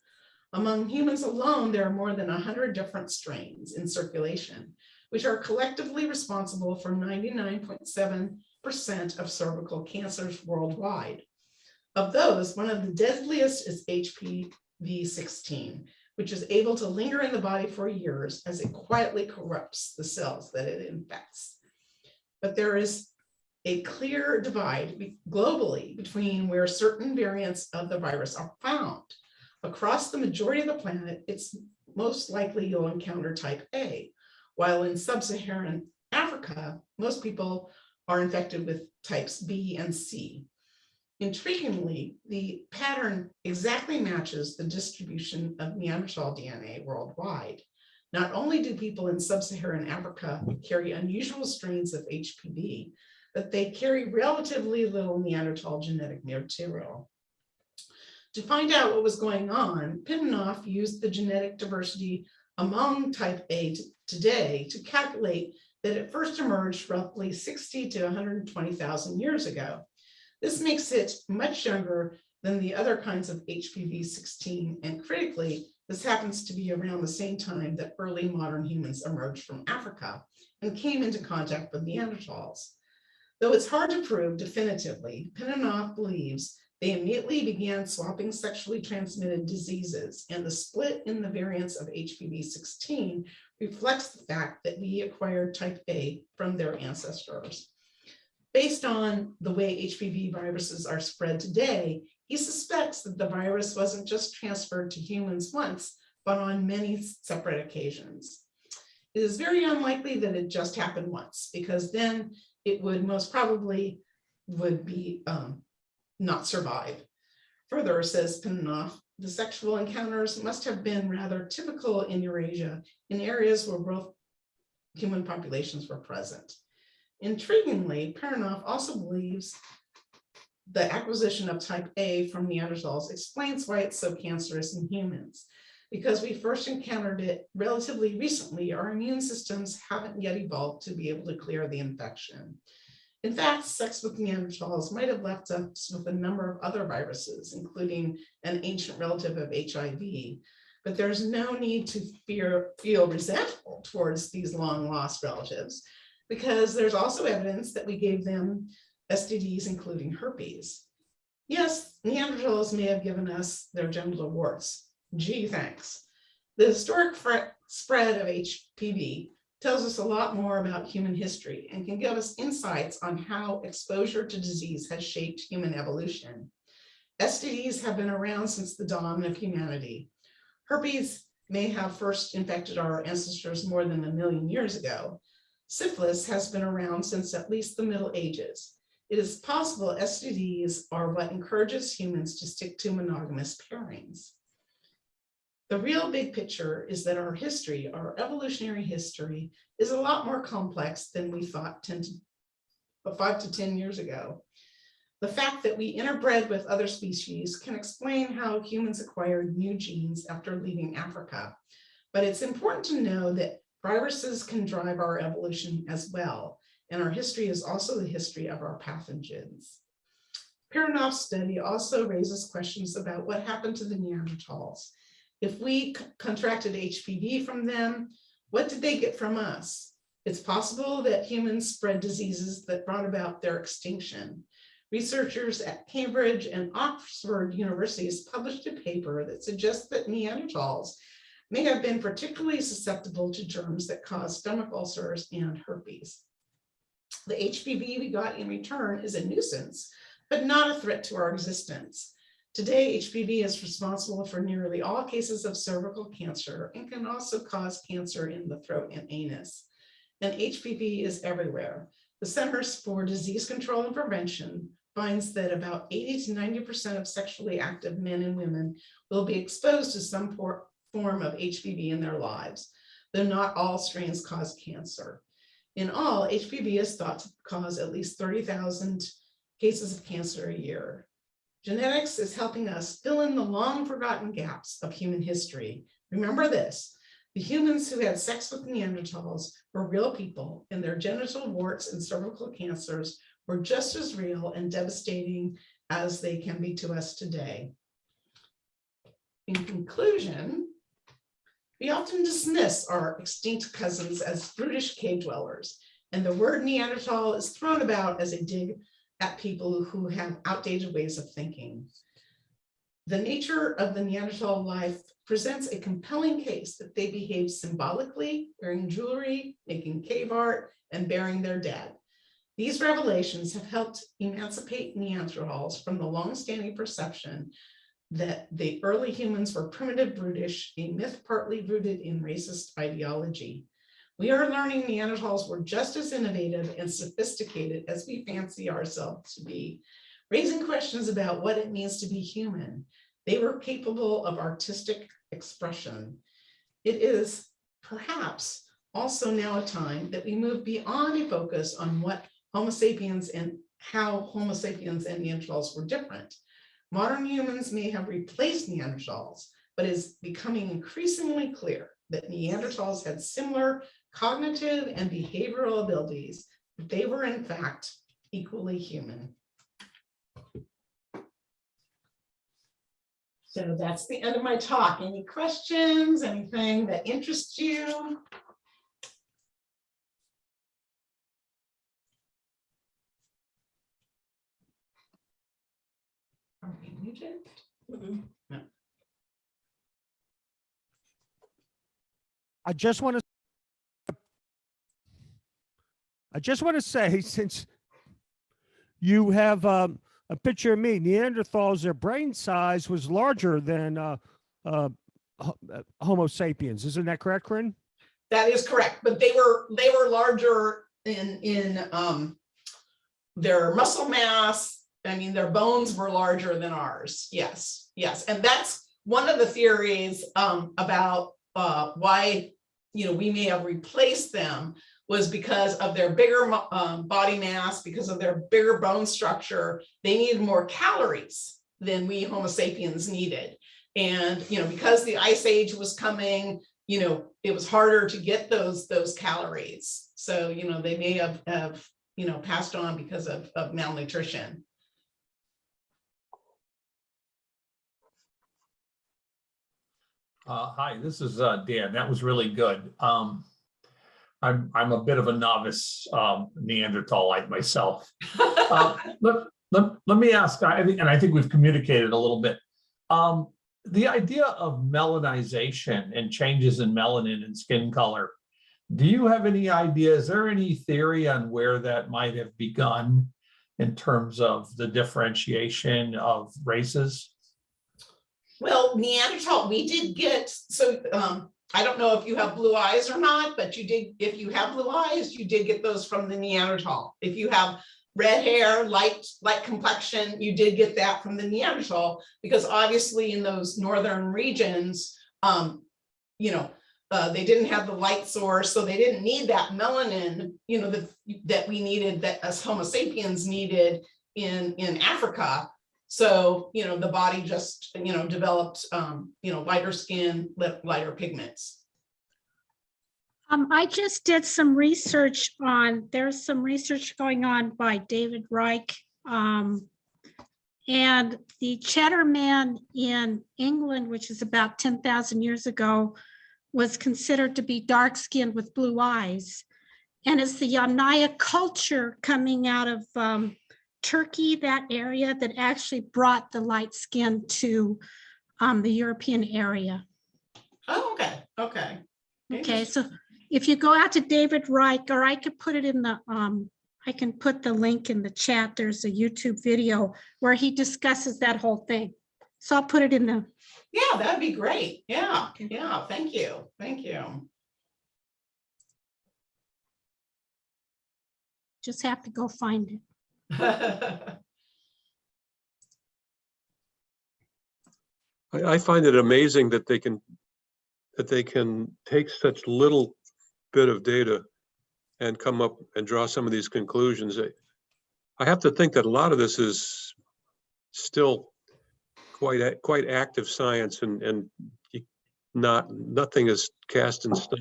Among humans alone, there are more than 100 different strains in circulation, which are collectively responsible for 99.7% of cervical cancers worldwide. Of those, one of the deadliest is HPV-16, which is able to linger in the body for years as it quietly corrupts the cells that it infects. But there is a clear divide globally between where certain variants of the virus are found. Across the majority of the planet, it's most likely you'll encounter type A, while in sub-Saharan Africa, most people are infected with types B and C. Intriguingly, the pattern exactly matches the distribution of Neanderthal DNA worldwide. Not only do people in sub-Saharan Africa carry unusual strains of HPV, but they carry relatively little Neanderthal genetic material. To find out what was going on, Penmanoff used the genetic diversity among type A today to calculate that it first emerged roughly 60 to 120,000 years ago. This makes it much younger than the other kinds of HPV-16, and critically, this happens to be around the same time that early modern humans emerged from Africa and came into contact with Neanderthals. Though it's hard to prove definitively, Penmanoff believes they immediately began swapping sexually transmitted diseases, and the split in the variants of HPV-16 reflects the fact that we acquired type A from their ancestors. Based on the way HPV viruses are spread today, he suspects that the virus wasn't just transferred to humans once, but on many separate occasions. It is very unlikely that it just happened once, because then it would most probably be not survive. Further, says Penmanoff, the sexual encounters must have been rather typical in Eurasia, in areas where both human populations were present. Intriguingly, Penmanoff also believes the acquisition of type A from Neanderthals explains why it's so cancerous in humans. Because we first encountered it relatively recently, our immune systems haven't yet evolved to be able to clear the infection. In fact, sex with Neanderthals might have left us with a number of other viruses, including an ancient relative of HIV, but there's no need to feel resentful towards these long lost relatives, because there's also evidence that we gave them STDs, including herpes. Yes, Neanderthals may have given us their genital warts. Gee, thanks. The historic spread of HPV tells us a lot more about human history and can give us insights on how exposure to disease has shaped human evolution. STDs have been around since the dawn of humanity. Herpes may have first infected our ancestors more than 1 million years ago. Syphilis has been around since at least the Middle Ages. It is possible STDs are what encourages humans to stick to monogamous pairings. The real big picture is that our history, our evolutionary history, is a lot more complex than we thought 5 to 10 years ago. The fact that we interbred with other species can explain how humans acquired new genes after leaving Africa. But it's important to know that Viruses can drive our evolution as well, and our history is also the history of our pathogens. Perinoff's study also raises questions about what happened to the Neanderthals. If we contracted HPV from them, what did they get from us? It's possible that humans spread diseases that brought about their extinction. Researchers at Cambridge and Oxford universities published a paper that suggests that Neanderthals may have been particularly susceptible to germs that cause stomach ulcers and herpes. The HPV we got in return is a nuisance, but not a threat to our existence. Today, HPV is responsible for nearly all cases of cervical cancer and can also cause cancer in the throat and anus. And HPV is everywhere. The Centers for Disease Control and Prevention finds that about 80 to 90% of sexually active men and women will be exposed to some form of HPV in their lives, though not all strains cause cancer. In all, HPV is thought to cause at least 30,000 cases of cancer a year. Genetics is helping us fill in the long forgotten gaps of human history. Remember this, the humans who had sex with Neanderthals were real people, and their genital warts and cervical cancers were just as real and devastating as they can be to us today. In conclusion, we often dismiss our extinct cousins as brutish cave dwellers, and the word Neanderthal is thrown about as a dig at people who have outdated ways of thinking. The nature of the Neanderthal life presents a compelling case that they behaved symbolically, wearing jewelry, making cave art, and burying their dead. These revelations have helped emancipate Neanderthals from the long-standing perception that the early humans were primitive brutish, a myth partly rooted in racist ideology. We are learning Neanderthals were just as innovative and sophisticated as we fancy ourselves to be, raising questions about what it means to be human. They were capable of artistic expression. It is perhaps also now a time that we move beyond a focus on what Homo sapiens and how Homo sapiens and Neanderthals were different. Modern humans may have replaced Neanderthals, but it's becoming increasingly clear that Neanderthals had similar cognitive and behavioral abilities, that they were in fact equally human. So that's the end of my talk. Any questions, anything that interests you? Are we muted? No. I just want to say, since you have a picture of me, Neanderthals, their brain size was larger than Homo sapiens. Isn't that correct, Corrine? That is correct, but they were larger in their muscle mass. I mean, their bones were larger than ours. Yes, yes, and that's one of the theories about why we may have replaced them, was because of their bigger body mass, because of their bigger bone structure. They needed more calories than we Homo sapiens needed, and because the Ice Age was coming, it was harder to get those calories. So they may have passed on because of malnutrition. Hi, this is Dan. That was really good. I'm a bit of a novice Neanderthalite myself. Let me ask, I think we've communicated a little bit. The idea of melanization and changes in melanin and skin color, do you have any idea? Is there any theory on where that might have begun in terms of the differentiation of races? Well, Neanderthal, we did get, so I don't know if you have blue eyes or not, but you did, if you have blue eyes, you did get those from the Neanderthal. If you have red hair, light complexion, you did get that from the Neanderthal, because obviously in those northern regions, they didn't have the light source, so they didn't need that melanin, that we needed, that us Homo sapiens needed in Africa. So, the body just, developed, lighter skin, lighter pigments. I just did some research there's some research going on by David Reich. And the Cheddar Man in England, which is about 10,000 years ago, was considered to be dark-skinned with blue eyes. And it's the Yamnaya culture coming out of Turkey, that area, that actually brought the light skin to the European area. Oh, okay, okay. Okay, so if you go out to David Reich, or I could put it in the, I can put the link in the chat. There's a YouTube video where he discusses that whole thing. So I'll put it in the. Yeah, that'd be great. Yeah, yeah, thank you, thank you. Just have to go find it. I find it amazing that they can take such little bit of data and come up and draw some of these conclusions. I have to think that a lot of this is still quite active science, and nothing is cast in stone.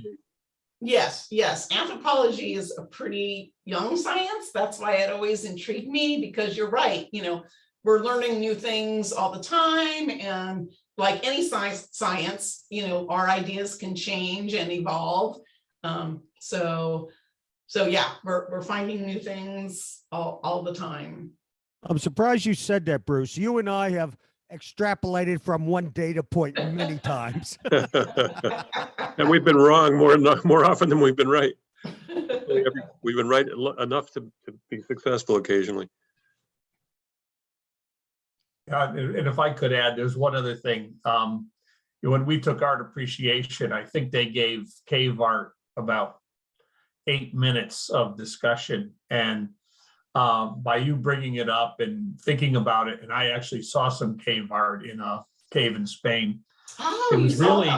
Yes, yes. Anthropology is a pretty young science. That's why it always intrigued me, because you're right. You know, we're learning new things all the time. And like any science, you know, our ideas can change and evolve. So yeah, we're finding new things all the time. I'm surprised you said that, Bruce. You and I have extrapolated from one data point many times. And we've been wrong more often than we've been right. We've been right enough to be successful occasionally. And if I could add, there's one other thing. When we took art appreciation, I think they gave cave art about 8 minutes of discussion. And by you bringing it up and thinking about it, and I actually saw some cave art in a cave in Spain. Oh, it was really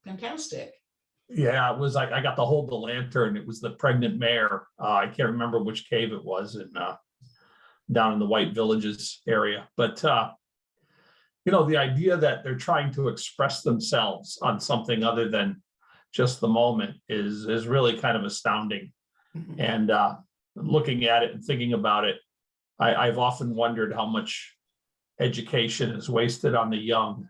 fantastic. Yeah, it was like I got to hold the lantern. It was the pregnant mare. I can't remember which cave it was in down in the White Villages area. But you know, the idea that they're trying to express themselves on something other than just the moment is really kind of astounding. Mhm. And looking at it and thinking about it, I've often wondered how much education is wasted on the young,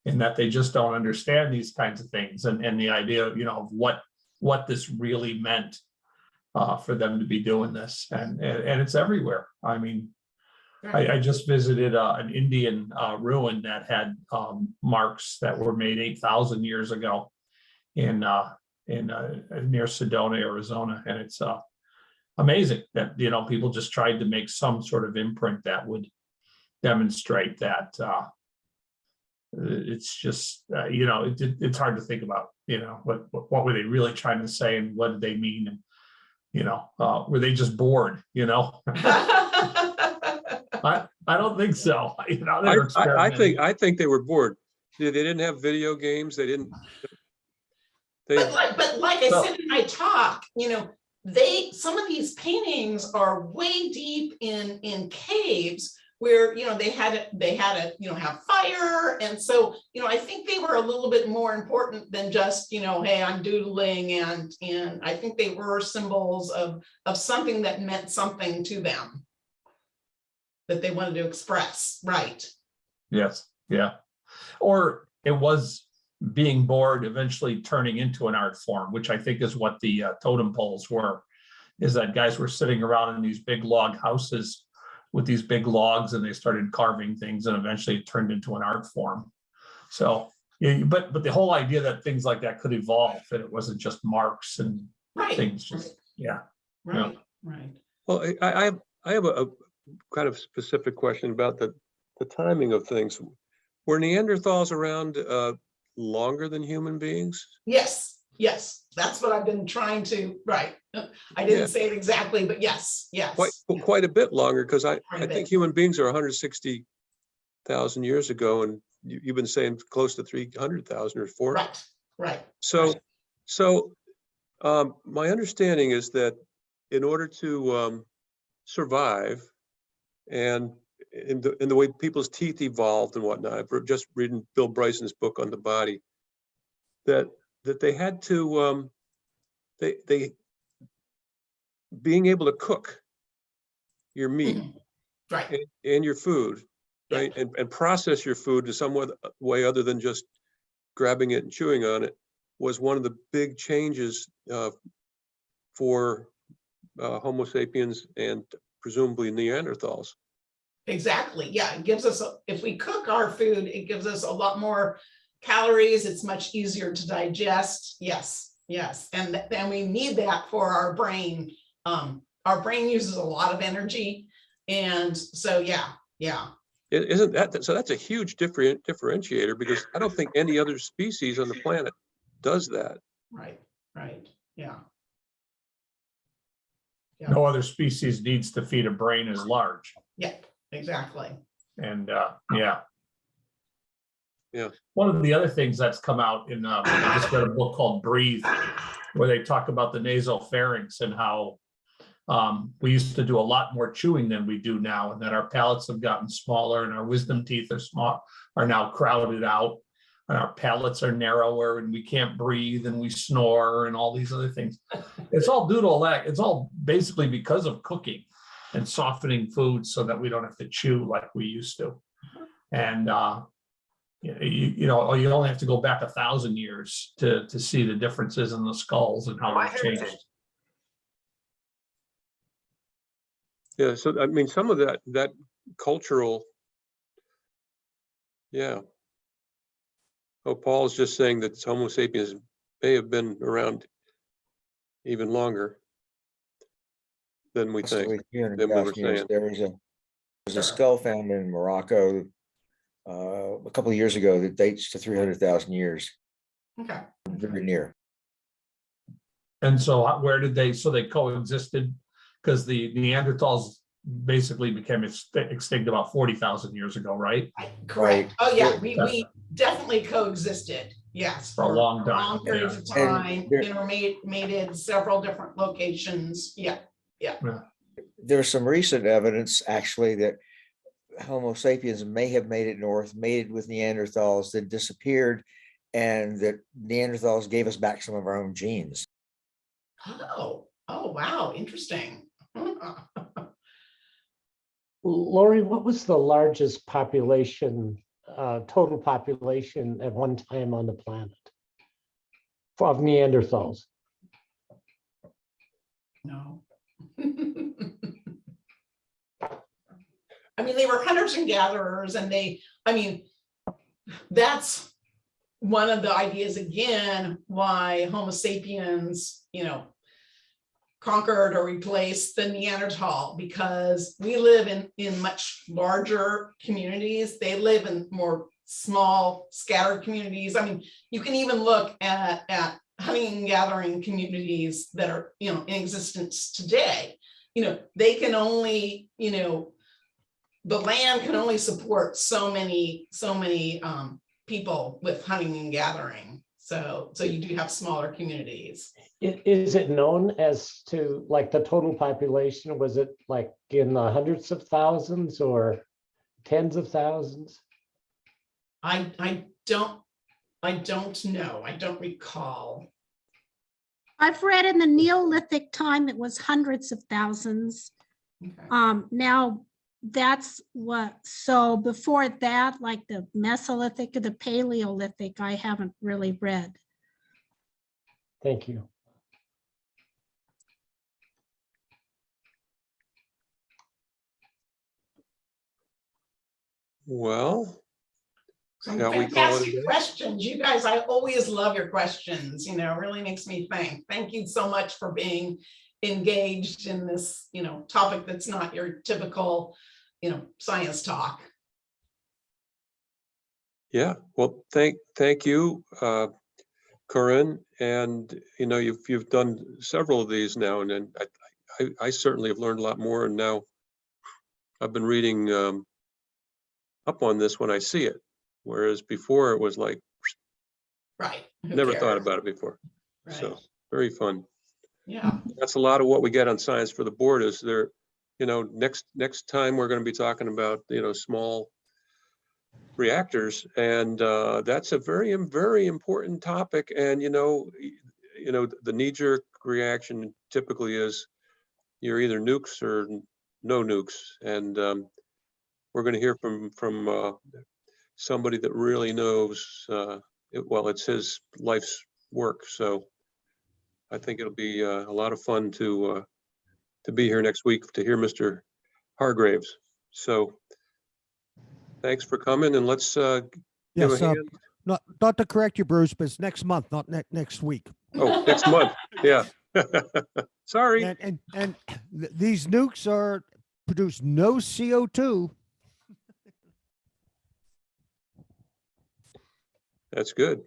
in that they just don't understand these kinds of things, and the idea, you know, of what this really meant for them to be doing this, and it's everywhere. I mean, I just visited an Indian ruin that had marks that were made 8,000 years ago in near Sedona, Arizona, and it's amazing that, you know, people just tried to make some sort of imprint that would demonstrate that. It's just you know, it's hard to think about, you know, what were they really trying to say, and what did they mean, and you know, were they just bored, you know? I don't think so. You know, I think they were bored. They didn't have video games. They didn't. But like I said in my talk, you know, some of these paintings are way deep in caves where, you know, they had to, you know, have fire. And so, you know, I think they were a little bit more important than just, you know, hey, I'm doodling, and I think they were symbols of something that meant something to them, that they wanted to express, right? Yes, yeah. Or it was being bored eventually turning into an art form, which I think is what the totem poles were, is that guys were sitting around in these big log houses with these big logs, and they started carving things, and eventually it turned into an art form. So, yeah, but the whole idea that things like that could evolve, and it wasn't just marks and things, just yeah. Right, right. Well, I have a kind of specific question about the timing of things. Were Neanderthals around longer than human beings? Yes, yes, that's what I've been trying to, right. I didn't say it exactly, but yes, yes. Quite a bit longer, because I think human beings are 160,000 years ago, and you've been saying close to 300,000 or 4. Right. So my understanding is that in order to survive, and in the way people's teeth evolved and whatnot, I've just reading Bill Bryson's book on the body, that they had to they being able to cook your meat Right. and your food, Yeah. right, and process your food in some way other than just grabbing it and chewing on it was one of the big changes for Homo sapiens and presumably Neanderthals. Exactly. Yeah, it gives us, if we cook our food, it gives us a lot more calories. It's much easier to digest. Yes, yes. And then we need that for our brain. Our brain uses a lot of energy. And so, yeah. Isn't that, so that's a huge differentiator, because I don't think any other species on the planet does that. Right. Yeah. No other species needs to feed a brain as large. Yeah, exactly. And yeah. Yeah. One of the other things that's come out in, I just read a book called Breathe, where they talk about the nasal pharynx and how we used to do a lot more chewing than we do now, and that our palates have gotten smaller and our wisdom teeth are now crowded out, and our palates are narrower and we can't breathe and we snore and all these other things. It's all due to all that. It's all basically because of cooking and softening food so that we don't have to chew like we used to. And you know, you only have to go back 1,000 years to see the differences in the skulls and how they've changed. Yeah, so I mean, some of that cultural, yeah. Oh, Paul's just saying that Homo sapiens may have been around even longer than we think. Than we were saying. There was a skull found in Morocco a couple of years ago that dates to 300,000 years. Okay. Very near. And so where did they coexisted? Because the Neanderthals basically became extinct about 40,000 years ago, right? Correct. Oh yeah, we definitely coexisted. Yes, For a long time, long periods of time, intermated several different locations. Yeah. There's some recent evidence actually that Homo sapiens may have made it north, mated with Neanderthals, that disappeared, and that Neanderthals gave us back some of our own genes. Oh wow, interesting. Lori, what was the largest population, total population at one time on the planet of Neanderthals? No. I mean, they were hunters and gatherers, and that's one of the ideas again, why Homo sapiens, conquered or replaced the Neanderthal, because we live in much larger communities. They live in more small scattered communities. I mean, you can even look at hunting and gathering communities that are, in existence today. They can only, the land can only support so many people with hunting and gathering. So you do have smaller communities. Is it known as to like the total population? Was it like in the hundreds of thousands or tens of thousands? I don't know. I don't recall. I've read in the Neolithic time, it was hundreds of thousands. Okay. Now that's so before that, like the Mesolithic or the Paleolithic, I haven't really read. Thank you. Well, Some shall we call it a fantastic day? questions. You guys, I always love your questions, it really makes me think. Thank you so much for being engaged in this, topic that's not your typical, science talk. Yeah, well, thank you, Corrine, and you've done several of these now, and then I certainly have learned a lot more, and now I've been reading up on this when I see it, whereas before it was like, right, never thought about it before. Right. So very fun. Yeah, that's a lot of what we get on Science for the Board. Is there, next time we're going to be talking about small reactors, and that's a very, very important topic. And the knee-jerk reaction typically is you're either nukes or no nukes. And we're going to hear from somebody that really knows, well, it's his life's work. So I think it'll be a lot of fun to be here next week to hear Mr. Hargraves. So thanks for coming, and let's give Yes, a hand. not to correct you, Bruce, but it's next month, not next week. Oh, next month. Yeah. Sorry. And these nukes produce no CO2. That's good.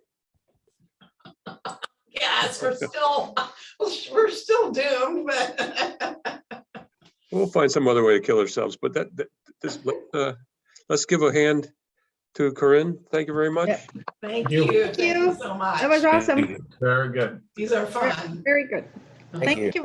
Yes, we're still doomed, but We'll find some other way to kill ourselves, but let's give a hand to Corrine. Thank you very much. thank you so much. That was awesome. Very good. These are fun. Very good. Thank you.